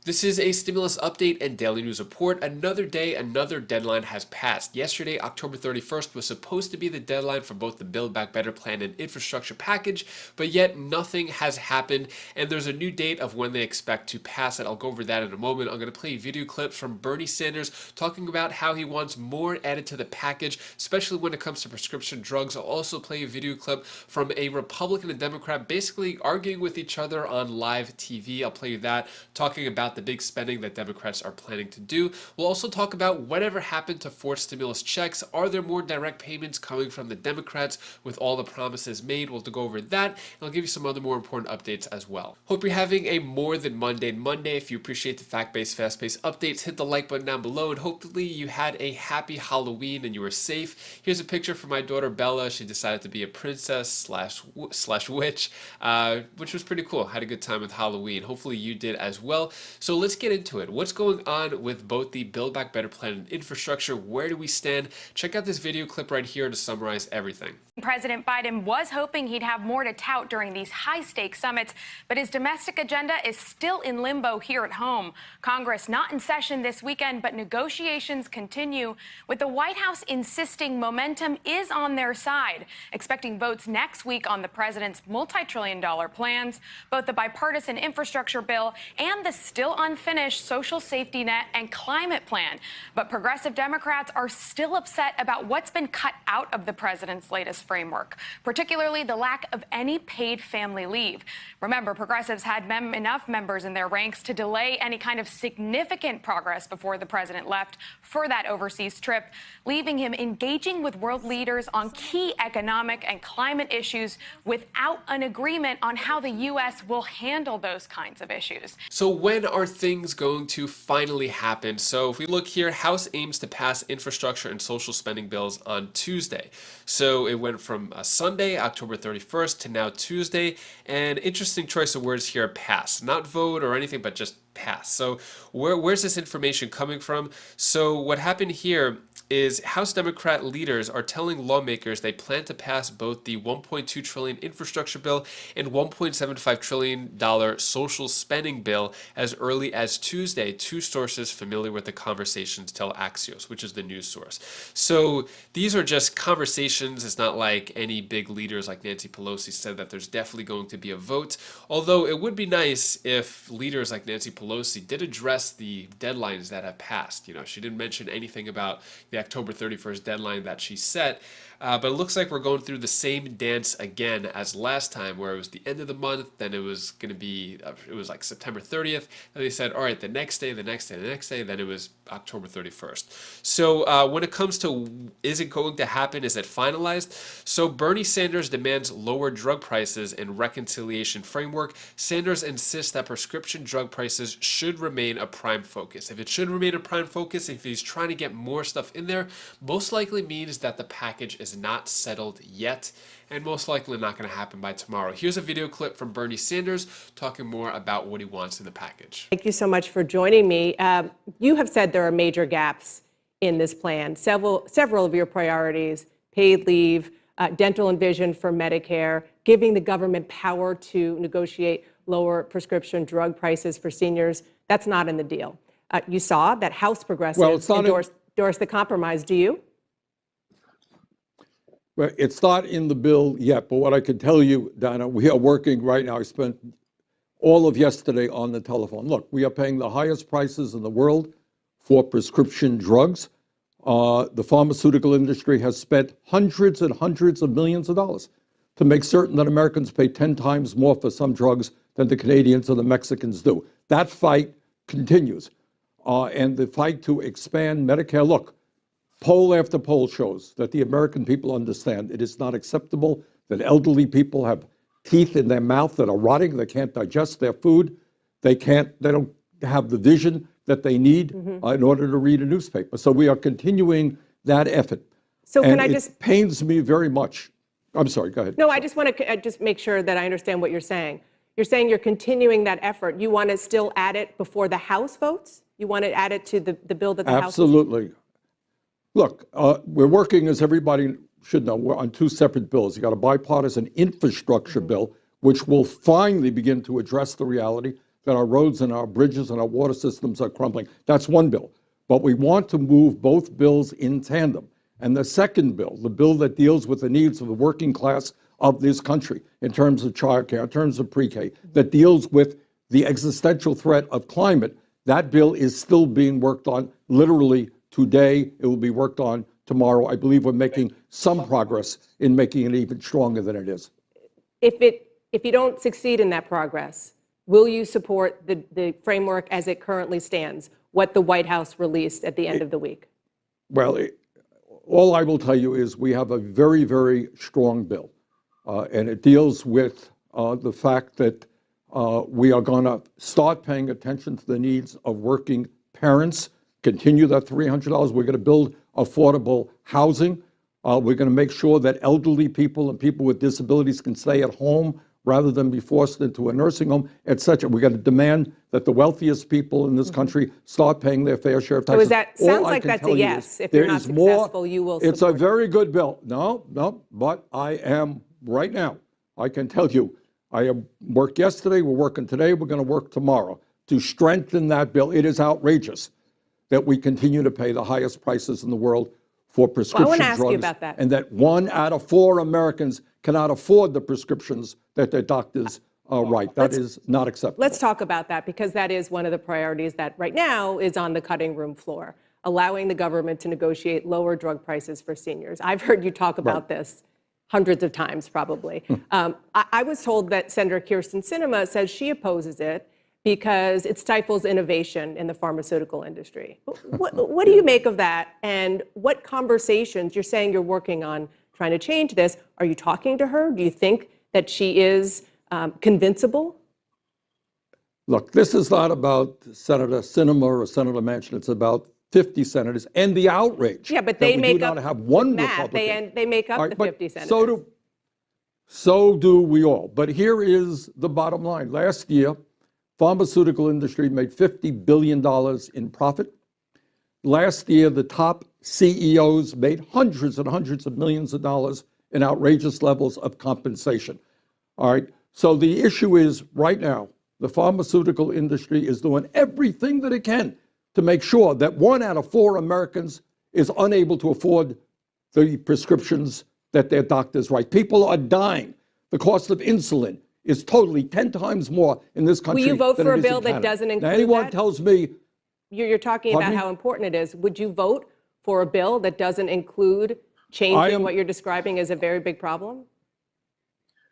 This is a stimulus update and daily news report. Another day, another deadline has passed. Yesterday, October 31st, was supposed to be the deadline for both the Build Back Better plan and infrastructure package, but yet nothing has happened, and there's a new date of when they expect to pass it. I'll go over that in a moment. I'm going to play video clips from Bernie Sanders talking about how he wants more added to the package, especially when it comes to prescription drugs. I'll also play a video clip from a Republican and Democrat basically arguing with each other on live TV. I'll play you that, talking about the big spending that Democrats are planning to do. We'll also talk about whatever happened to forced stimulus checks. Are there more direct payments coming from the Democrats with all the promises made? We'll go over that, and I'll give you some other more important updates as well. Hope you're having a more than mundane Monday. If you appreciate the fact-based, fast-paced updates, hit the like button down below, and hopefully you had a happy Halloween and you were safe. Here's a picture from my daughter Bella. She decided to be a princess slash witch, which was pretty cool. Had a good time with Halloween. Hopefully you did as well. So let's get into it. What's going on with both the Build Back Better plan and infrastructure? Where do we stand? Check out this video clip right here to summarize everything. President Biden was hoping he'd have more to tout during these high-stakes summits, but his domestic agenda is still in limbo here at home. Congress not in session this weekend, but negotiations continue, with the White House insisting momentum is on their side, expecting votes next week on the president's multi-trillion-dollar plans, both the bipartisan infrastructure bill and the still unfinished social safety net and climate plan. But progressive Democrats are still upset about what's been cut out of the president's latest framework, particularly the lack of any paid family leave. Remember, progressives had enough members in their ranks to delay any kind of significant progress before the president left for that overseas trip, leaving him engaging with world leaders on key economic and climate issues without an agreement on how the U.S. will handle those kinds of issues. So when are things going to finally happen? So if we look here, House aims to pass infrastructure and social spending bills on Tuesday. So it went from Sunday, October 31st, to now Tuesday. And interesting choice of words here, pass. Not vote or anything, but just pass. So where's this information coming from? So what happened here is House Democrat leaders are telling lawmakers they plan to pass both the $1.2 trillion infrastructure bill and $1.75 trillion social spending bill as early as Tuesday. Two sources familiar with the conversations tell Axios, which is the news source. So these are just conversations. It's not like any big leaders like Nancy Pelosi said that there's definitely going to be a vote. Although it would be nice if leaders like Nancy Pelosi did address the deadlines that have passed. You know, she didn't mention anything about the October 31st deadline that she set, but it looks like we're going through the same dance again as last time, where it was the end of the month, then it was going to be, it was like September 30th, and they said, all right, the next day, the next day, the next day, then it was October 31st. So when it comes to, is it going to happen, is it finalized? So Bernie Sanders demands lower drug prices and reconciliation framework. Sanders insists that prescription drug prices should remain a prime focus. If it should remain a prime focus, if he's trying to get more stuff in there, most likely means that the package is not settled yet, and most likely not going to happen by tomorrow. Here's a video clip from Bernie Sanders talking more about what he wants in the package. Thank you so much for joining me. You have said there are major gaps in this plan. Several of your priorities, paid leave, dental and vision for Medicare, giving the government power to negotiate lower prescription drug prices for seniors, that's not in the deal. You saw that House progressives endorsed the compromise. Do you? Well, it's not in the bill yet, but what I can tell you, Dana, we are working right now. I spent all of yesterday on the telephone. Look, we are paying the highest prices in the world for prescription drugs. The pharmaceutical industry has spent hundreds and hundreds of millions of dollars to make certain that Americans pay 10 times more for some drugs than the Canadians or the Mexicans do. That fight continues. And the fight to expand Medicare, look, poll after poll shows that the American people understand it is not acceptable that elderly people have teeth in their mouth that are rotting, they can't digest their food, they don't have the vision that they need in order to read a newspaper. So we are continuing that effort. So and can I it pains me very much. I'm sorry, go ahead. No, I just want to just make sure that I understand what you're saying. You're saying you're continuing that effort. You want to still add it before the House votes? You want to add it to the bill that the House? Absolutely. Look, we're working, as everybody should know, we're on two separate bills. You got a bipartisan infrastructure bill, which will finally begin to address the reality that our roads and our bridges and our water systems are crumbling. That's one bill. But we want to move both bills in tandem. And the second bill, the bill that deals with the needs of the working class of this country in terms of childcare, in terms of pre-K, that deals with the existential threat of climate, that bill is still being worked on literally today. It will be worked on tomorrow. I believe we're making some progress in making it even stronger than it is. If you don't succeed in that progress, will you support the framework as it currently stands, what the White House released at the end of the week? Well, all I will tell you is we have a very, very strong bill, and it deals with the fact that we are going to start paying attention to the needs of working parents, continue that $300. We're going to build affordable housing. We're going to make sure that elderly people and people with disabilities can stay at home rather than be forced into a nursing home, et cetera. We're going to demand that the wealthiest people in this country start paying their fair share of taxes. So is that, sounds like that's a yes. If you're not successful, you will support it. It's a very good bill. No, but I am, right now, I can tell you, I have worked yesterday, we're working today, we're going to work tomorrow to strengthen that bill. It is outrageous that we continue to pay the highest prices in the world for prescription drugs. I want to ask you about that. And that 1 out of 4 Americans cannot afford the prescriptions that their doctors write. That is not acceptable. Let's talk about that, because that is one of the priorities that right now is on the cutting room floor, allowing the government to negotiate lower drug prices for seniors. I've heard you talk about this hundreds of times, probably. I was told that Senator Kyrsten Sinema says she opposes it because it stifles innovation in the pharmaceutical industry. What do you make of that? And what conversations, you're saying you're working on trying to change this, are you talking to her? Do you think that she is convincible? Look, this is not about Senator Sinema or Senator Manchin. It's about 50 senators and the outrage. Yeah, but they make up, not have one Republican. They make up the 50 senators. So do we all. But here is the bottom line. Last year, pharmaceutical industry made $50 billion in profit. Last year, the top CEOs made hundreds and hundreds of millions of dollars in outrageous levels of compensation. All right. So the issue is right now, the pharmaceutical industry is doing everything that it can to make sure that 1 out of 4 Americans is unable to afford the prescriptions that their doctors write. People are dying. The cost of insulin is totally 10 times more in this country. Will you vote for a bill that Canada. doesn't include now, anyone that? tells me... You're talking about how important it is. Would you vote for a bill that doesn't include changing what you're describing as a very big problem?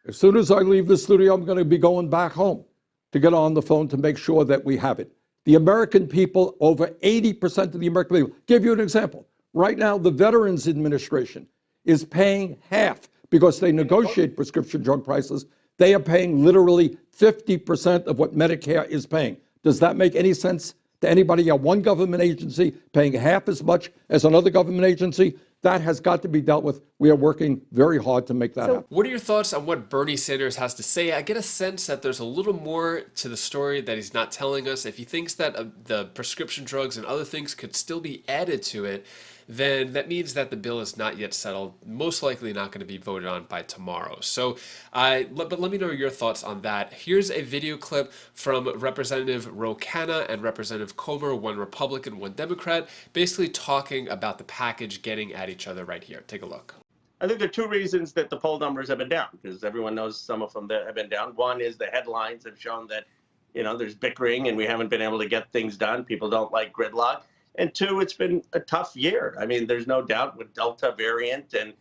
As soon as I leave the studio, I'm going to be going back home to get on the phone to make sure that we have it. The American people, over 80% of the American people, give you an example. Right now, the Veterans Administration is paying half because they negotiate prescription drug prices. They are paying literally 50% of what Medicare is paying. Does that make any sense to anybody? One government agency paying half as much as another government agency? That has got to be dealt with. We are working very hard to make that happen. What are your thoughts on what Bernie Sanders has to say? I get a sense that there's a little more to the story that he's not telling us. If he thinks that the prescription drugs and other things could still be added to it, then that means that the bill is not yet settled, most likely not going to be voted on by tomorrow. So, but let me know your thoughts on that. Here's a video clip from Representative Ro Khanna and Representative Comer, one Republican, one Democrat, basically talking about the package getting at each other right here. Take a look. I think there are 2 reasons that the poll numbers have been down, because everyone knows some of them that have been down. One is the headlines have shown that, there's bickering and we haven't been able to get things done. People don't like gridlock. And 2, it's been a tough year. I mean, there's no doubt with Delta variant and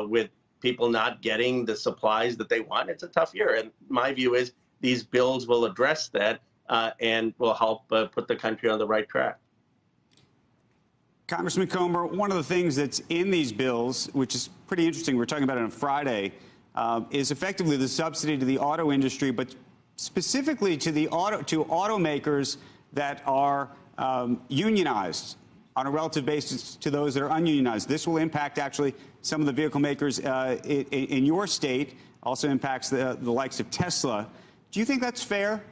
with people not getting the supplies that they want, it's a tough year. And my view is these bills will address that and will help put the country on the right track. Congressman Comer, one of the things that's in these bills, which is pretty interesting, we're talking about it on Friday, is effectively the subsidy to the auto industry, but specifically to automakers that are unionized on a relative basis to those that are ununionized. This will impact actually some of the vehicle makers in your state, also impacts the likes of Tesla. Do you think that's fair?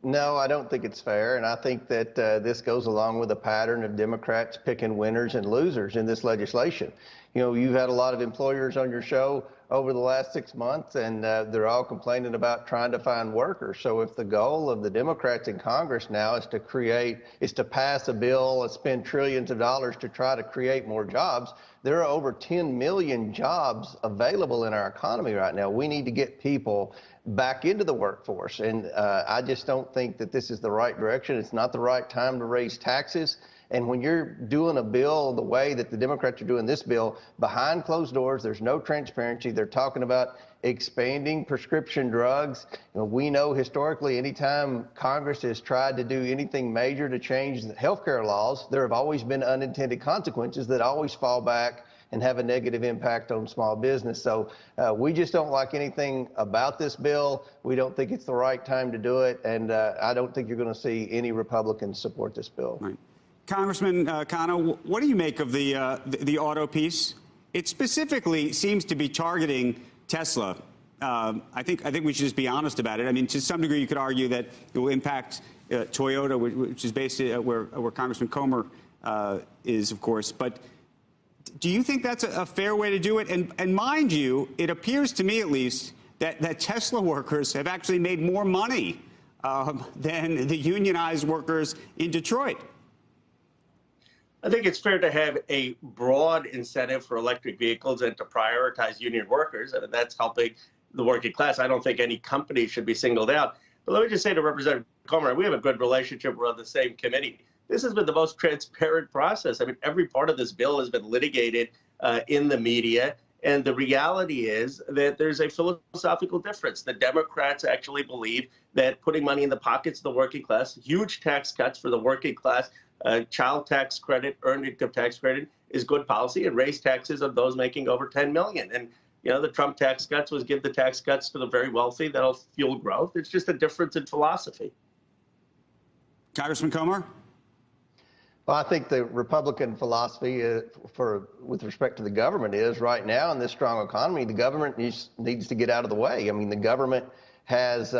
No, I don't think it's fair, and I think that this goes along with a pattern of Democrats picking winners and losers in this legislation. You've had a lot of employers on your show over the last 6 months, and they're all complaining about trying to find workers. So if the goal of the Democrats in Congress now is to pass a bill and spend trillions of dollars to try to create more jobs, there are over 10 million jobs available in our economy right now. We need to get people back into the workforce, and I just don't think that this is the right direction. It's not the right time to raise taxes. And when you're doing a bill the way that the Democrats are doing this bill, behind closed doors, there's no transparency. They're talking about expanding prescription drugs. We know historically, anytime Congress has tried to do anything major to change the healthcare laws, there have always been unintended consequences that always fall back and have a negative impact on small business. So we just don't like anything about this bill. We don't think it's the right time to do it. And I don't think you're going to see any Republicans support this bill. Right. Congressman Khanna, what do you make of the auto piece? It specifically seems to be targeting Tesla. I think we should just be honest about it. I mean, to some degree, you could argue that it will impact Toyota, which is based where Congressman Comer is, of course. But do you think that's a fair way to do it? And mind you, it appears to me, at least, that Tesla workers have actually made more money than the unionized workers in Detroit. I think it's fair to have a broad incentive for electric vehicles and to prioritize union workers. I mean, that's helping the working class. I don't think any company should be singled out. But let me just say to Representative Comer, we have a good relationship. We're on the same committee. This has been the most transparent process. I mean, every part of this bill has been litigated in the media. And the reality is that there's a philosophical difference. The Democrats actually believe that putting money in the pockets of the working class, huge tax cuts for the working class, child tax credit, earned income tax credit is good policy, and raise taxes of those making over 10 million. And the Trump tax cuts was give the tax cuts to the very wealthy. That'll fuel growth. It's just a difference in philosophy. Congressman Comer? Well, I think the Republican philosophy with respect to the government is right now in this strong economy, the government needs to get out of the way. I mean, the government has,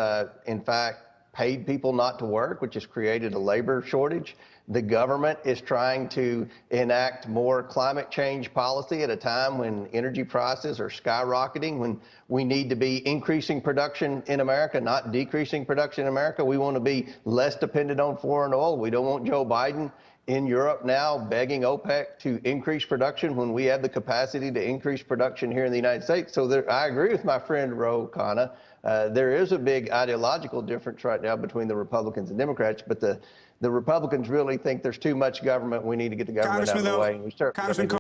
in fact, paid people not to work, which has created a labor shortage. The government is trying to enact more climate change policy at a time when energy prices are skyrocketing, when we need to be increasing production in America, not decreasing production in America. We want to be less dependent on foreign oil. We don't want Joe Biden in Europe now begging OPEC to increase production when we have the capacity to increase production here in the United States. So I agree with my friend Ro Khanna. There is a big ideological difference right now between the Republicans and Democrats, but the Republicans really think there's too much government. We need to get the government out of the way.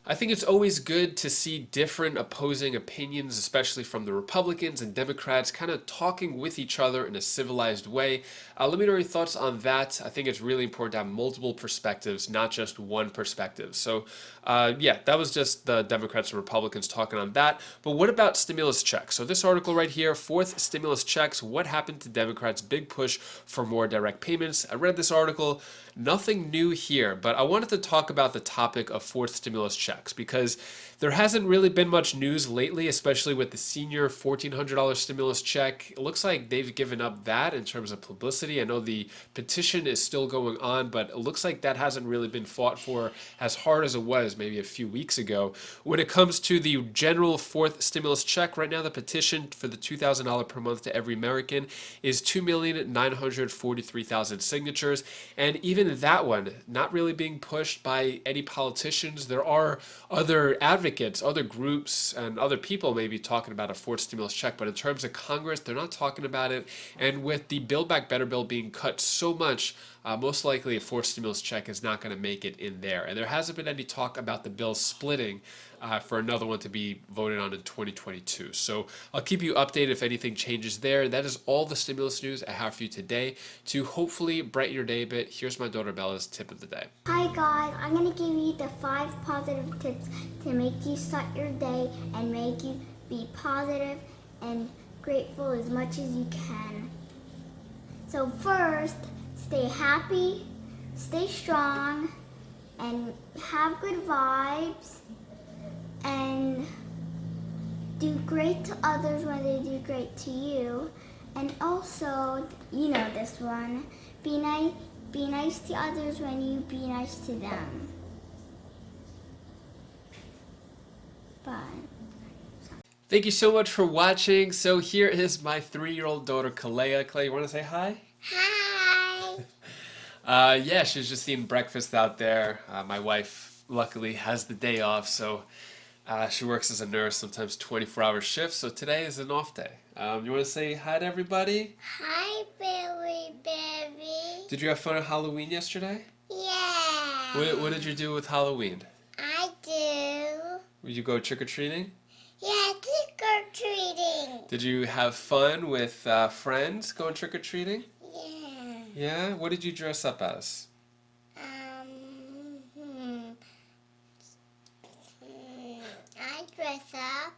I think it's always good to see different opposing opinions, especially from the Republicans and Democrats, kind of talking with each other in a civilized way. Let me know your thoughts on that. I think it's really important to have multiple perspectives, not just one perspective. So, yeah, that was just the Democrats and Republicans talking on that. But what about stimulus checks? So this article right here, fourth stimulus checks, what happened to Democrats' big push for more direct payments? I read this article. Nothing new here, but I wanted to talk about the topic of fourth stimulus checks because there hasn't really been much news lately, especially with the senior $1,400 stimulus check. It looks like they've given up that in terms of publicity. I know the petition is still going on, but it looks like that hasn't really been fought for as hard as it was maybe a few weeks ago. When it comes to the general fourth stimulus check, right now the petition for the $2,000 per month to every American is 2,943,000 signatures. And even that one, not really being pushed by any politicians. There are other advocates, other groups, and other people maybe talking about a fourth stimulus check, but in terms of Congress, they're not talking about it. And with the Build Back Better bill being cut so much, most likely a fourth stimulus check is not going to make it in there. And there hasn't been any talk about the bill splitting for another one to be voted on in 2022. So I'll keep you updated if anything changes there. That is all the stimulus news I have for you today. To hopefully brighten your day a bit, here's my daughter Bella's tip of the day. Hi guys, I'm going to give you the 5 positive tips to make you start your day and make you be positive and grateful as much as you can. So first, stay happy, stay strong, and have good vibes, and do great to others when they do great to you. And also, you know this one, be nice to others when you be nice to them. Bye. Thank you so much for watching. So here is my 3-year-old daughter, Kalea. Kalea, you want to say hi? Hi. Yeah, she was just eating breakfast out there. My wife, luckily, has the day off, so she works as a nurse, sometimes 24-hour shifts, so today is an off day. You want to say hi to everybody? Hi, Billy Baby. Did you have fun at Halloween yesterday? Yeah. What did you do with Halloween? I do. Did you go trick-or-treating? Yeah, trick or treating. Did you have fun with friends going trick-or-treating? Yeah. Yeah? What did you dress up as? I dress up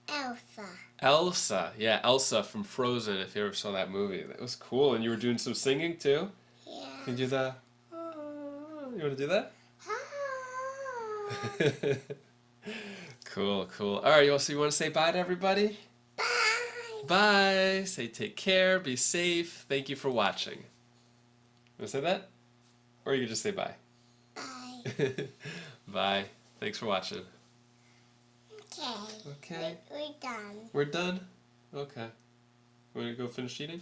Elsa. Elsa. Yeah, Elsa from Frozen, if you ever saw that movie. That was cool. And you were doing some singing, too? Yeah. Can you do the... You want to do that? Cool, cool. All right, so you want to say bye to everybody? Bye. Bye. Say take care, be safe. Thank you for watching. Want to say that? Or you can just say bye. Bye. Bye. Thanks for watching. Okay. Okay. We're done. We're done? Okay. Want to go finish eating?